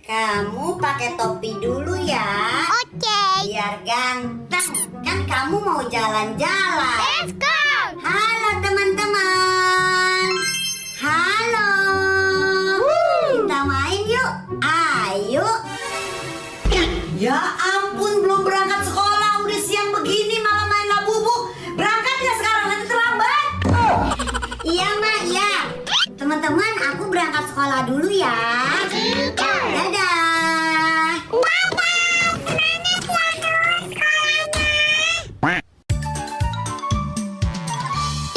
Kamu pakai topi dulu ya. Oke. Biar ganteng. Kan kamu mau jalan-jalan. Let's go. Halo teman-teman. Halo. Kita main yuk. Ayo. Ya ampun, belum berangkat sekolah. Udah siang begini malah main labubu. Berangkat ya sekarang, nanti terlambat. Iya mak, ya. Teman-teman, aku berangkat sekolah dulu ya. Dadah.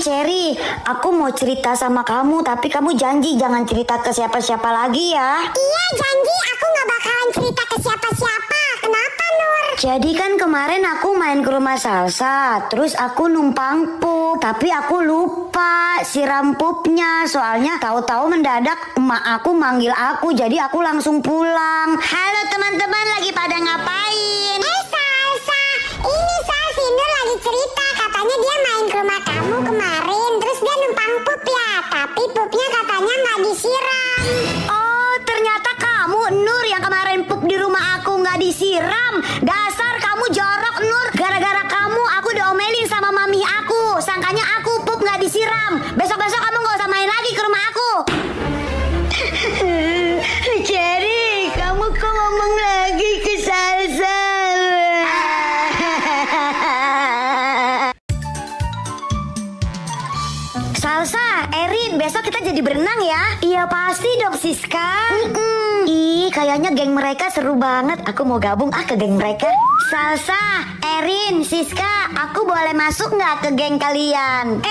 Cherry, aku mau cerita sama kamu, tapi kamu janji jangan cerita ke siapa-siapa lagi ya. Iya, janji aku nggak bakalan cerita ke siapa-siapa. Kenapa, Nur? Jadi kan kemarin aku main ke rumah Salsa, terus aku numpang pup, tapi aku lupa siram pupnya. Soalnya tahu-tahu mendadak emak aku manggil aku, jadi aku langsung pulang. Halo teman-teman, lagi pada ngapain? Salsa, ini si Nur lagi cerita. Katanya dia main ke rumah kamu kemarin, terus dia numpang pup ya. Tapi pupnya katanya nggak disiram. Oh, ternyata kamu Nur yang kemarin pup di rumah aku nggak disiram. Dasar kamu jorok Nur. Gara-gara kamu aku diomelin sama mami aku. Sangkanya aku pup nggak disiram. Besok-besok kamu nggak usah main lagi ke rumah aku. Cherry, kamu kok ngomong lagi ke Salsa? Salsa, Erin, besok kita jadi berenang ya? Iya pasti dong Siska. Ih, kayaknya geng mereka seru banget. Aku mau gabung ke geng mereka. Salsa, Erin, Siska, aku boleh masuk nggak ke geng kalian?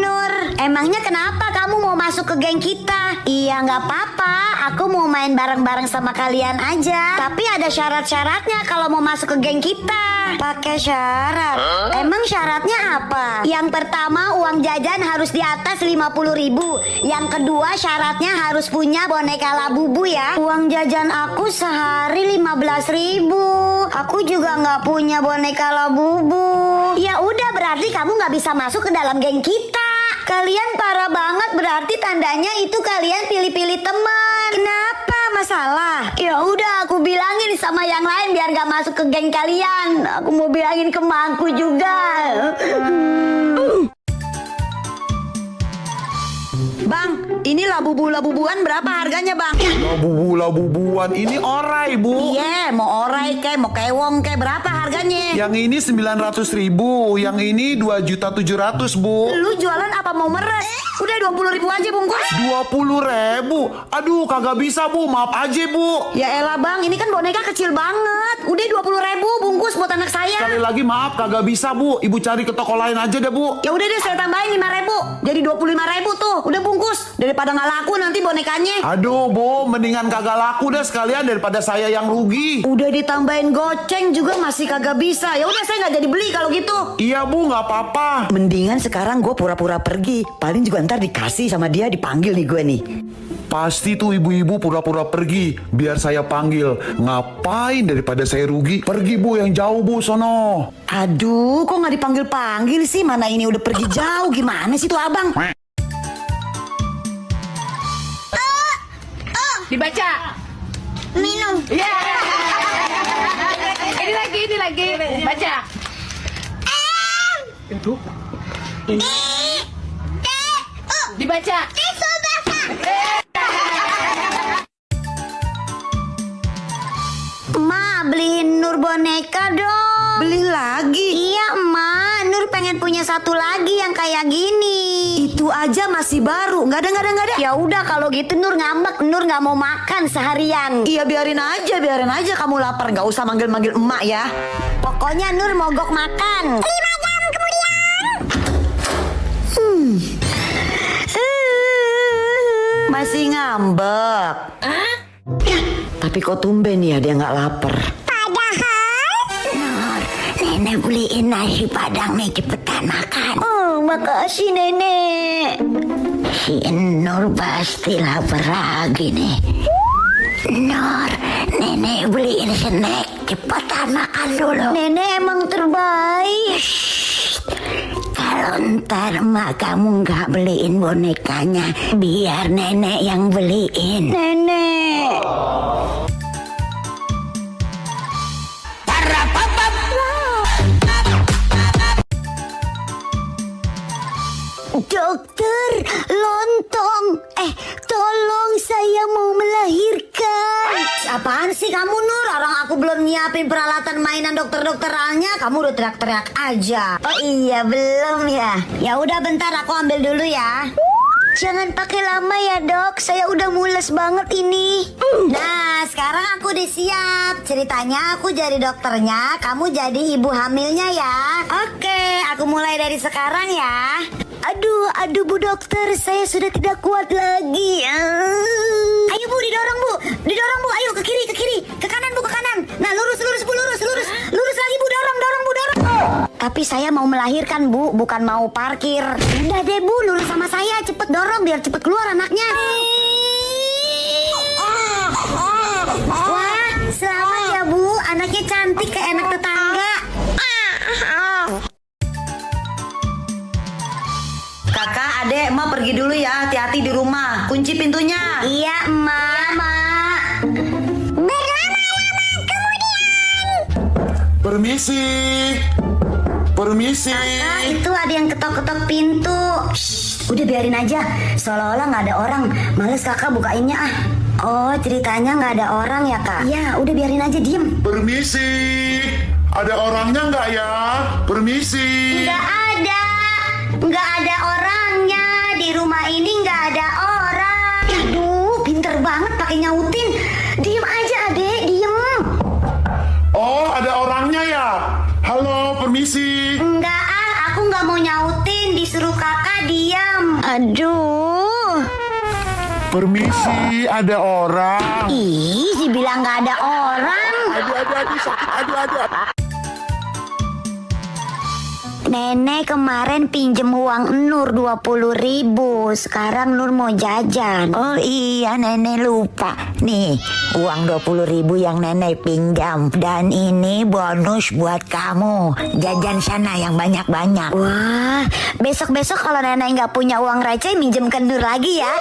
Nur, emangnya kenapa kamu mau masuk ke geng kita? Iya nggak apa-apa, aku mau main bareng-bareng sama kalian aja. Tapi ada syarat-syaratnya kalau mau masuk ke geng kita. Pakai syarat? Emang syaratnya apa? Yang pertama, uang jajan harus di atas 50.000. Yang kedua, syaratnya harus punya boneka Labubu ya. Uang jajan aku sehari 15.000. Aku juga nggak punya boneka Labubu. Ya udah, berarti kamu nggak bisa masuk ke dalam geng kita. Kalian parah banget, berarti tandanya itu kalian pilih-pilih teman. Kenapa? Masalah? Ya udah, aku bilangin sama yang lain biar gak masuk ke geng kalian. Aku mau bilangin ke mangku juga. Bang, ini labubuan berapa harganya bang? Labubuan ini orai bu. Iya, mau orai kek, mau kewong kek, berapa harganya? Yang ini 900.000, yang ini 2.700.000 bu. Lu jualan apa mau meres? Udah 20.000 aja bungkus. 20.000, aduh kagak bisa bu, maaf aja bu. Ya elah bang, ini kan boneka kecil banget. Udah 20.000 bungkus buat anak saya. Sekali lagi maaf kagak bisa bu, ibu cari ke toko lain aja deh bu. Ya udah deh, saya tambahin 5.000, jadi 25.000 tuh. Udah bungkus, daripada nggak laku nanti bonekanya. Aduh bu, mendingan kagak laku deh sekalian daripada saya yang rugi. Udah ditambahin goceng juga masih kagak bisa. Ya udah, saya nggak jadi beli kalau gitu. Iya bu, nggak apa-apa. Mendingan sekarang gue pura-pura pergi. Paling juga ntar dikasih sama dia, dipanggil nih gue nih. Pasti tuh ibu-ibu pura-pura pergi biar saya panggil. Ngapain daripada saya rugi? Pergi bu, yang jauh bu, sono. Aduh, kok nggak dipanggil-panggil sih? Mana ini udah pergi jauh. Gimana sih tuh abang? Dibaca. Minum. Ya. Ini lagi. Baca. Itu. Dibaca. Ma, beliin Nur boneka dong. Beli lagi? Iya emak, Nur pengen punya satu lagi yang kayak gini. Itu aja masih baru. Nggak ada. Ya udah kalau gitu Nur ngambek, Nur nggak mau makan seharian. Iya biarin aja kamu lapar. Nggak usah manggil-manggil emak ya. Pokoknya Nur mogok makan. 5 jam kemudian. Masih ngambek. Tapi kok tumben ya dia nggak lapar. Padahal Nur, nenek beliin nasi padang nih, cepetan makan. Oh, makasih nenek. Si Nur pasti lapar lagi nih. Nur, nenek beliin snack, cepetan makan dulu. Nenek emang terbaik. Kalau ntar mak kamu nggak beliin bonekanya, biar nenek yang beliin. Nenek. Dokter, lontong. Tolong saya mau melahirkan. Apaan sih kamu, Nur? Orang aku belum nyiapin peralatan mainan dokter-dokterannya, kamu udah teriak-teriak aja. Oh iya, belum ya. Ya udah bentar, aku ambil dulu ya. Jangan pakai lama ya, Dok. Saya udah mules banget ini. Nah, sekarang aku udah siap. Ceritanya aku jadi dokternya, kamu jadi ibu hamilnya ya. Oke, aku mulai dari sekarang ya. Aduh Bu Dokter, saya sudah tidak kuat lagi. Ayo Bu, didorong Bu, ayo ke kiri, ke kanan Bu, ke kanan. Nah, lurus Bu, lurus lagi Bu, dorong Bu. Tapi saya mau melahirkan Bu, bukan mau parkir. Udah deh Bu, lurus sama saya, cepet dorong biar cepet keluar anaknya. Wah, selamat ya Bu, anaknya cantik kayak anak tetangga. Kakak, adek, emak pergi dulu ya. Hati-hati di rumah. Kunci pintunya. Iya, Emak. Permisi. Kakak, itu ada yang ketok-ketok pintu. Shh, udah biarin aja. Seolah-olah nggak ada orang. Males kakak bukainnya ah. Oh, ceritanya nggak ada orang ya kak? Iya, udah biarin aja, diem. Permisi. Ada orangnya nggak ya? Permisi. Nggak ada orangnya. Di rumah ini nggak ada orang. Aduh, pinter banget pakai nyautin. Diem aja, adek, diem. Oh, ada orangnya ya? Halo, permisi. Enggak aku nggak mau nyautin. Disuruh kakak diam. Aduh. Permisi, ada orang. Ih, dibilang nggak ada orang. Aduh, sakit, aduh. Nenek kemarin pinjem uang Nur 20.000. Sekarang Nur mau jajan. Oh iya, nenek lupa. Nih, uang 20.000 yang nenek pinjam. Dan ini bonus buat kamu. Jajan sana yang banyak-banyak. Wah, besok-besok kalau nenek nggak punya uang receh minjem ke Nur lagi ya.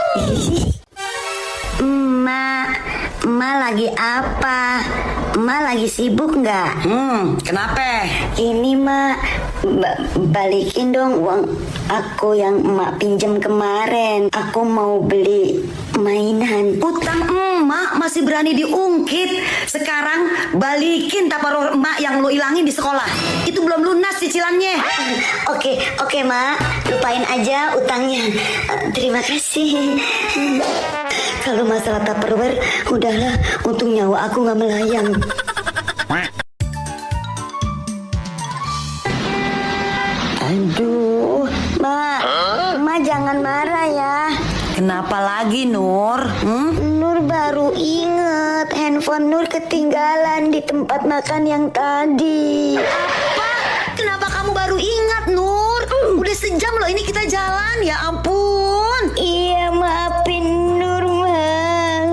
Emak lagi apa? Emak lagi sibuk nggak? Kenapa? Ini Mak, balikin dong uang aku yang emak pinjam kemarin. Aku mau beli mainan. Utang emak masih berani diungkit. Sekarang balikin taparoh emak yang lo ilangin di sekolah. Itu belum lunas cicilannya. Oke Mak, lupain aja utangnya. Terima kasih. Kalau masalah Tupperware, udahlah, untung nyawa aku nggak melayang. Aduh, Mak jangan marah ya. Kenapa lagi, Nur? Nur baru inget handphone Nur ketinggalan di tempat makan yang tadi. Apa? Kenapa kamu baru ingat, Nur? Udah sejam loh ini kita jalan, ya ampun. Iya, maafin Nur, Mak.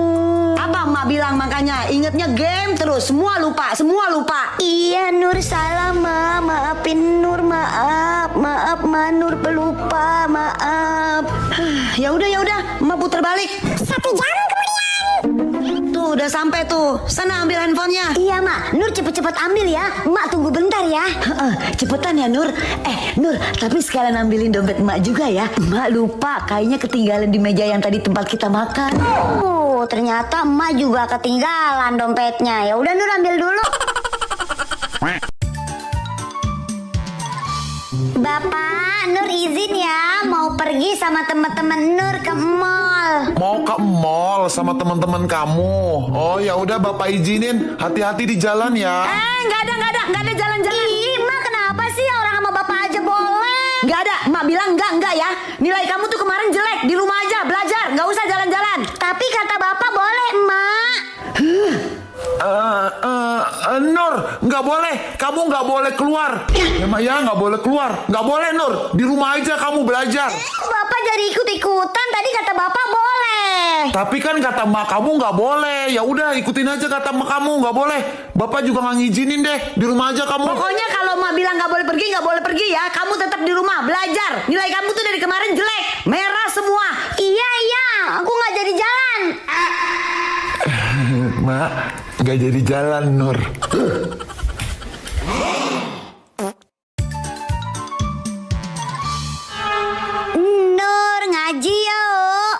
Apa emak bilang makanya? Ingetnya game terus, semua lupa. Iya, Nur salah, Ma. Maafin Nur, maaf, Ma. Nur pelupa, maaf. Ya udah, emak puter balik. 1 jam kemudian. Tuh, udah sampai tuh. Sana ambil handphonenya. Iya, Mak. Nur cepet-cepet ambil ya. Mak tunggu bentar ya. Cepetan ya, Nur. Nur, tapi sekalian ambilin dompet emak juga ya. Emak lupa, kayaknya ketinggalan di meja yang tadi tempat kita makan. Oh, ternyata emak juga ketinggalan dompetnya. Ya udah, Nur ambil dulu. Bapak, Nur izin ya mau pergi sama teman-teman Nur ke mall. Mau ke mall sama teman-teman kamu. Oh ya udah, Bapak izinin. Hati-hati di jalan ya. Nggak ada jalan-jalan. Ih, Mak kenapa sih orang sama bapak aja boleh? Nggak ada, emak bilang enggak ya. Nilai kamu tuh kemarin jelek, di rumah aja belajar, nggak usah jalan-jalan. Tapi kata bapak boleh, Mak. Nur, nggak boleh. Kamu nggak boleh keluar. Ya, Mak, ya nggak boleh keluar. Nggak boleh, Nur. Di rumah aja kamu belajar. Bapak jadi ikut-ikutan. Tadi kata bapak boleh. Tapi kan kata mak kamu nggak boleh. Ya udah, ikutin aja kata mak kamu, nggak boleh. Bapak juga nggak ngizinin deh. Di rumah aja kamu. Pokoknya kalau emak bilang nggak boleh pergi ya. Kamu tetap tetap di rumah belajar. Nilai kamu tuh dari kemarin jelek, merah semua. Iya, aku nggak jadi jalan. Mak, nggak jadi jalan, Nur. Nur ngaji yuk.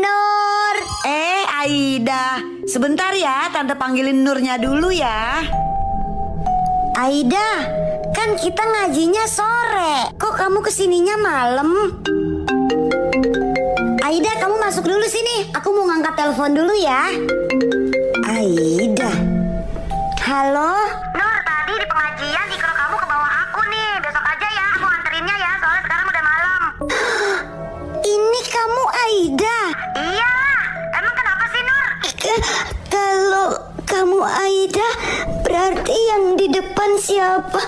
Nur. Aida, sebentar ya, tante panggilin Nurnya dulu ya. Aida, kan kita ngajinya sore. Kok kamu kesininya malam? Aida, kamu masuk dulu sini. Aku mau ngangkat telepon dulu ya. Aida. Halo? Nur, tadi di pengajian ikro kamu ke bawah aku nih. Besok aja ya, aku anterinnya ya. Soalnya sekarang udah malam. Ini kamu Aida? Iya. Emang kenapa sih, Nur? Kalau kamu Aida, berarti yang di depan siapa?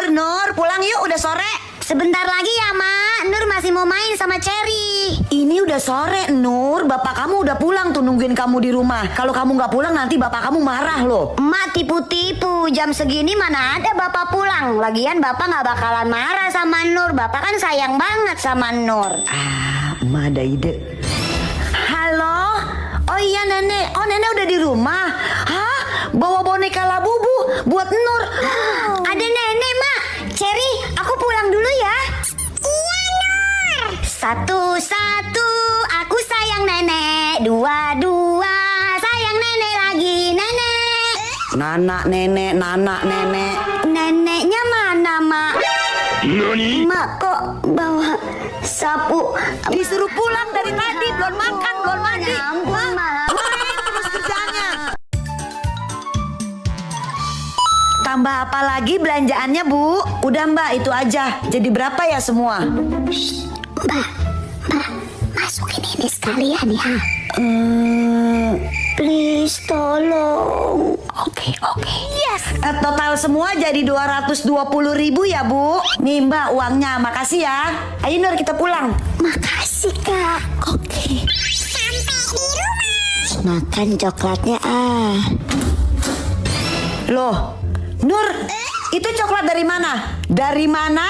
Nur, pulang yuk, udah sore. Sebentar lagi ya, Mak. Nur masih mau main sama Cherry. Ini udah sore, Nur. Bapak kamu udah pulang tuh nungguin kamu di rumah. Kalau kamu nggak pulang nanti bapak kamu marah loh. Emak tipu-tipu. Jam segini mana ada bapak pulang. Lagian bapak nggak bakalan marah sama Nur. Bapak kan sayang banget sama Nur. Emak ada ide. Halo? Oh iya nenek. Oh nenek udah di rumah. Hah? Bawa boneka Labubu buat Nur. Ada nenek, Mak. Cherry, aku pulang dulu ya. Iya, Nur. Satu-satu, aku sayang nenek. Dua-dua, sayang nenek lagi, nenek. Nana nenek. Neneknya mana, Mak? Mak kok bawa sapu? Disuruh pulang dari tadi, belum makan, belum mandi. Ya ampun, Mak. Main terus kerjaannya. Tambah apa lagi belanjaannya, Bu? Udah Mbak, itu aja. Jadi berapa ya semua? Mbak, masukin ini sekalian ya. Please tolong. Oke. Yes. Total semua jadi 220.000 ya, Bu. Nih Mbak uangnya, makasih ya. Ayo Nur kita pulang. Makasih, Kak. Oke. Sampai di rumah. Makan coklatnya ah. Loh, Nur, itu coklat dari mana? Dari mana?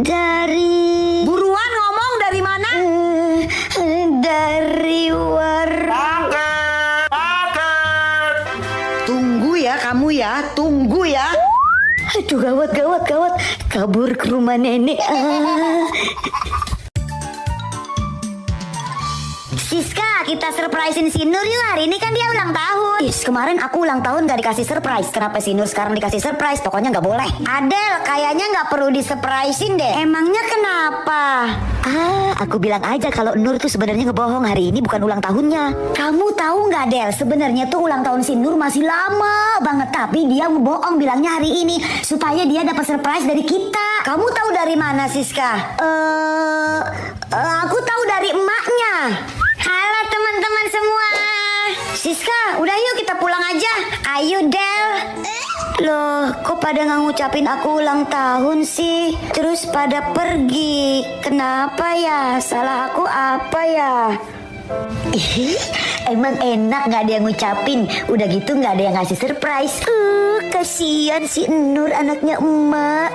Dari Buruan ngomong dari mana? dari warung. Tunggu ya kamu ya, tunggu ya. Aduh, gawat. Kabur ke rumah nenek. Siska, kita surprisein si Nur yuk. Hari ini kan dia ulang tahun. Kemarin aku ulang tahun gak dikasih surprise. Kenapa si Nur sekarang dikasih surprise? Pokoknya gak boleh. Adel, kayaknya gak perlu disurprisein deh. Emangnya kenapa? Aku bilang aja kalau Nur tuh sebenarnya ngebohong. Hari ini bukan ulang tahunnya. Kamu tahu nggak, Del? Sebenarnya tuh ulang tahun si Nur masih lama banget. Tapi dia ngebohong bilangnya hari ini supaya dia dapat surprise dari kita. Kamu tahu dari mana, Siska? Aku tahu dari emaknya. Halo teman-teman semua. Siska, udah yuk kita pulang aja. Ayo Del. Loh, kok pada nggak ngucapin aku ulang tahun sih? Terus pada pergi. Kenapa ya? Salah aku apa ya? Emang enak nggak ada yang ngucapin. Udah gitu nggak ada yang ngasih surprise. Kasihan si Nur anaknya emak.